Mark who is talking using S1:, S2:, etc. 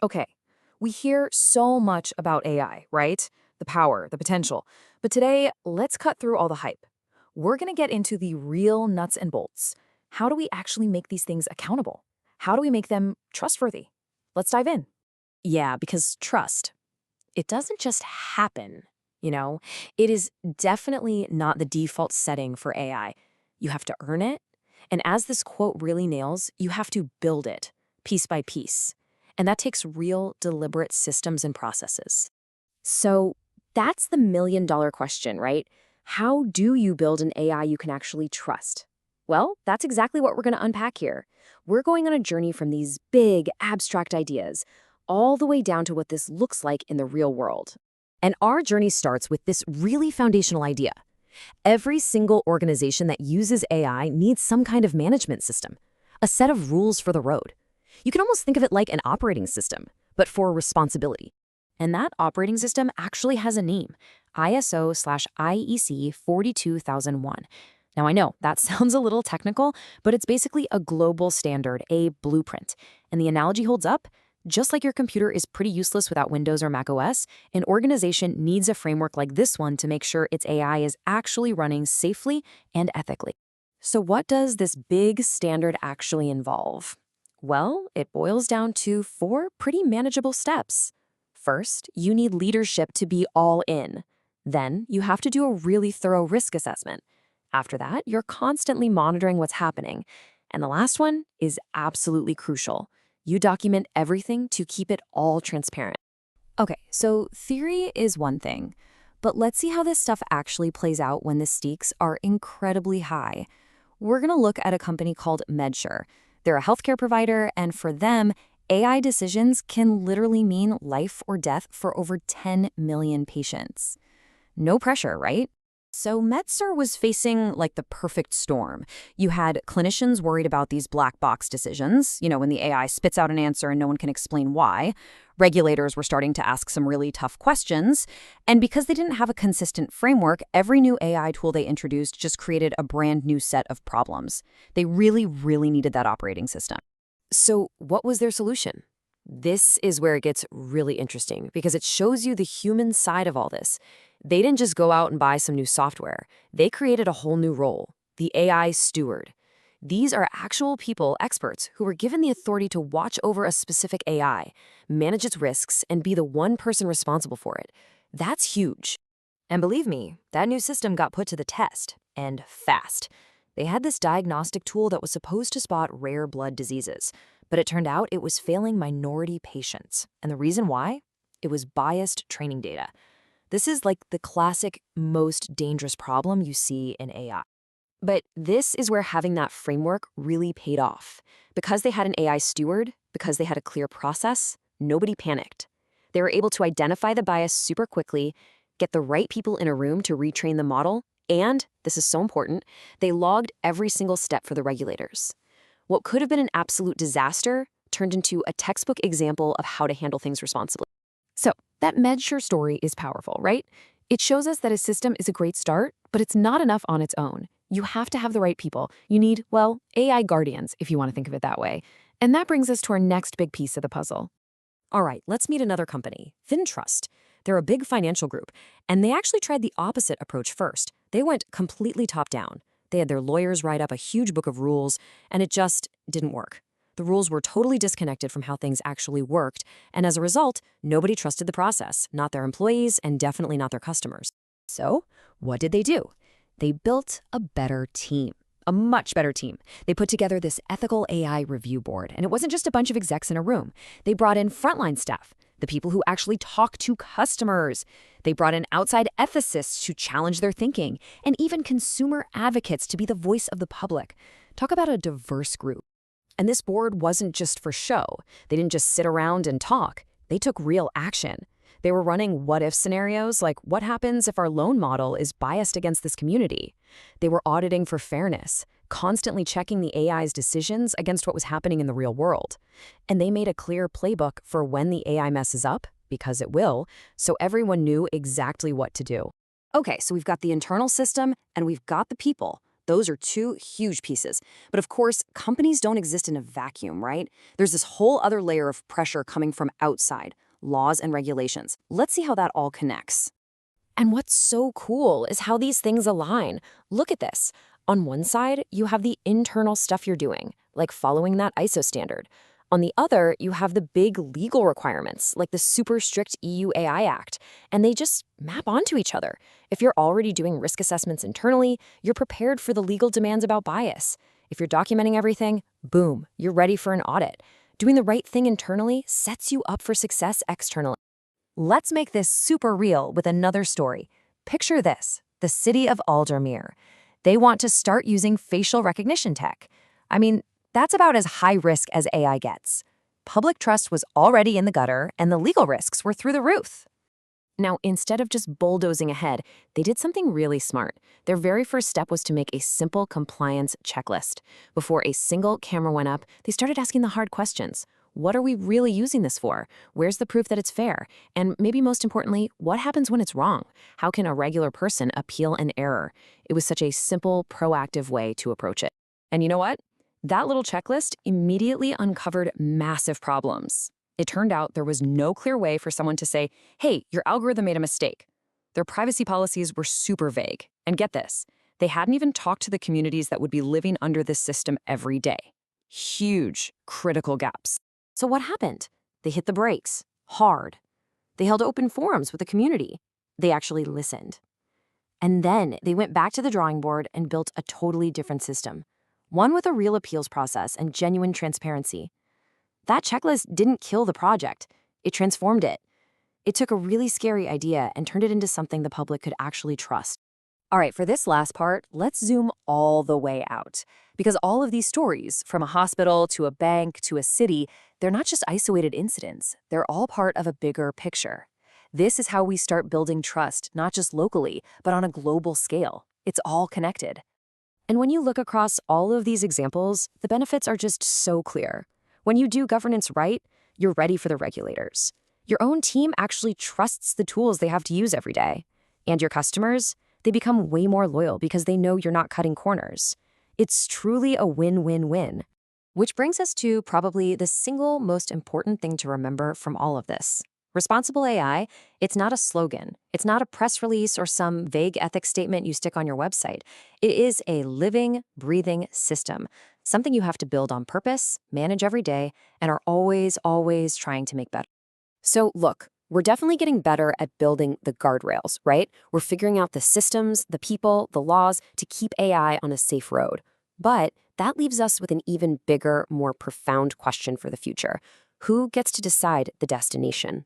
S1: Okay, we hear so much about AI, right? The power, the potential. But today, let's cut through all the hype. We're going to get into the real nuts and bolts. How do we actually make these things accountable? How do we make them trustworthy? Let's dive in.
S2: Yeah, because trust, it doesn't just happen, you know? It is definitely not the default setting for AI. You have to earn it. And as this quote really nails, you have to build it piece by piece. And that takes real, deliberate systems and processes. So that's the million-dollar question, right? How do you build an AI you can actually trust? Well, that's exactly what we're going to unpack here. We're going on a journey from these big, abstract ideas all the way down to what this looks like in the real world. And our journey starts with this really foundational idea. Every single organization that uses AI needs some kind of management system, a set of rules for the road. You can almost think of it like an operating system, but for responsibility. And that operating system actually has a name, ISO/IEC 42001. Now I know that sounds a little technical, but it's basically a global standard, a blueprint. And the analogy holds up. Just like your computer is pretty useless without Windows or Mac OS, an organization needs a framework like this one to make sure its AI is actually running safely and ethically. So what does this big standard actually involve? Well, it boils down to 4 pretty manageable steps. First, you need leadership to be all in. Then, you have to do a really thorough risk assessment. After that, you're constantly monitoring what's happening. And the last one is absolutely crucial. You document everything to keep it all transparent. Okay, so theory is one thing, but let's see how this stuff actually plays out when the stakes are incredibly high. We're going to look at a company called MedSure. They're a healthcare provider, and for them, AI decisions can literally mean life or death for over 10 million patients. No pressure, right? So MedSur was facing like the perfect storm. You had clinicians worried about these black box decisions, when the AI spits out an answer and no one can explain why. Regulators were starting to ask some really tough questions. And because they didn't have a consistent framework, every new AI tool they introduced just created a brand new set of problems. They really, really needed that operating system. So what was their solution? This is where it gets really interesting because it shows you the human side of all this. They didn't just go out and buy some new software. They created a whole new role, the AI steward. These are actual people, experts, who were given the authority to watch over a specific AI, manage its risks, and be the one person responsible for it. That's huge. And believe me, that new system got put to the test, and fast. They had this diagnostic tool that was supposed to spot rare blood diseases, but it turned out it was failing minority patients. And the reason why? It was biased training data. This is like the classic, most dangerous problem you see in AI. But this is where having that framework really paid off. Because they had an AI steward, because they had a clear process, nobody panicked. They were able to identify the bias super quickly, get the right people in a room to retrain the model, and, this is so important, they logged every single step for the regulators. What could have been an absolute disaster turned into a textbook example of how to handle things responsibly. So, that MedSure story is powerful, right? It shows us that a system is a great start, but it's not enough on its own. You have to have the right people. You need, well, AI guardians, if you want to think of it that way. And that brings us to our next big piece of the puzzle. All right, let's meet another company, FinTrust. They're a big financial group, and they actually tried the opposite approach first. They went completely top-down. They had their lawyers write up a huge book of rules, and it just didn't work. The rules were totally disconnected from how things actually worked, and as a result, nobody trusted the process, not their employees, and definitely not their customers. So, what did they do? They built a better team. A much better team. They put together this ethical AI review board, and it wasn't just a bunch of execs in a room. They brought in frontline staff, the people who actually talk to customers. They brought in outside ethicists to challenge their thinking, and even consumer advocates to be the voice of the public. Talk about a diverse group. And this board wasn't just for show. They didn't just sit around and talk. They took real action. They were running what-if scenarios, like what happens if our loan model is biased against this community? They were auditing for fairness, constantly checking the AI's decisions against what was happening in the real world. And they made a clear playbook for when the AI messes up, because it will, so everyone knew exactly what to do. Okay, so we've got the internal system and we've got the people. Those are two huge pieces. But of course, companies don't exist in a vacuum, right? There's this whole other layer of pressure coming from outside, laws and regulations. Let's see how that all connects. And what's so cool is how these things align. Look at this. On one side, you have the internal stuff you're doing, like following that ISO standard. On the other, you have the big legal requirements, like the super strict EU AI Act, and they just map onto each other. If you're already doing risk assessments internally, you're prepared for the legal demands about bias. If you're documenting everything, boom, you're ready for an audit. Doing the right thing internally sets you up for success externally. Let's make this super real with another story. Picture this, the city of Aldermere. They want to start using facial recognition tech. I mean, that's about as high risk as AI gets. Public trust was already in the gutter, and the legal risks were through the roof. Now, instead of just bulldozing ahead, they did something really smart. Their very first step was to make a simple compliance checklist. Before a single camera went up, they started asking the hard questions. What are we really using this for? Where's the proof that it's fair? And maybe most importantly, what happens when it's wrong? How can a regular person appeal an error? It was such a simple, proactive way to approach it. And you know what? That little checklist immediately uncovered massive problems. It turned out there was no clear way for someone to say, hey, your algorithm made a mistake. Their privacy policies were super vague. And get this, they hadn't even talked to the communities that would be living under this system every day. Huge, critical gaps. So what happened? They hit the brakes, hard. They held open forums with the community. They actually listened. And then they went back to the drawing board and built a totally different system. One with a real appeals process and genuine transparency. That checklist didn't kill the project. It transformed it. It took a really scary idea and turned it into something the public could actually trust. All right, for this last part, let's zoom all the way out. Because all of these stories, from a hospital to a bank to a city, they're not just isolated incidents. They're all part of a bigger picture. This is how we start building trust, not just locally, but on a global scale. It's all connected. And when you look across all of these examples, the benefits are just so clear. When you do governance right, you're ready for the regulators. Your own team actually trusts the tools they have to use every day. And your customers, they become way more loyal because they know you're not cutting corners. It's truly a win-win-win. Which brings us to probably the single most important thing to remember from all of this. Responsible AI, it's not a slogan. It's not a press release or some vague ethics statement you stick on your website. It is a living, breathing system, something you have to build on purpose, manage every day, and are always, always trying to make better. So look, we're definitely getting better at building the guardrails, right? We're figuring out the systems, the people, the laws to keep AI on a safe road. But that leaves us with an even bigger, more profound question for the future. Who gets to decide the destination?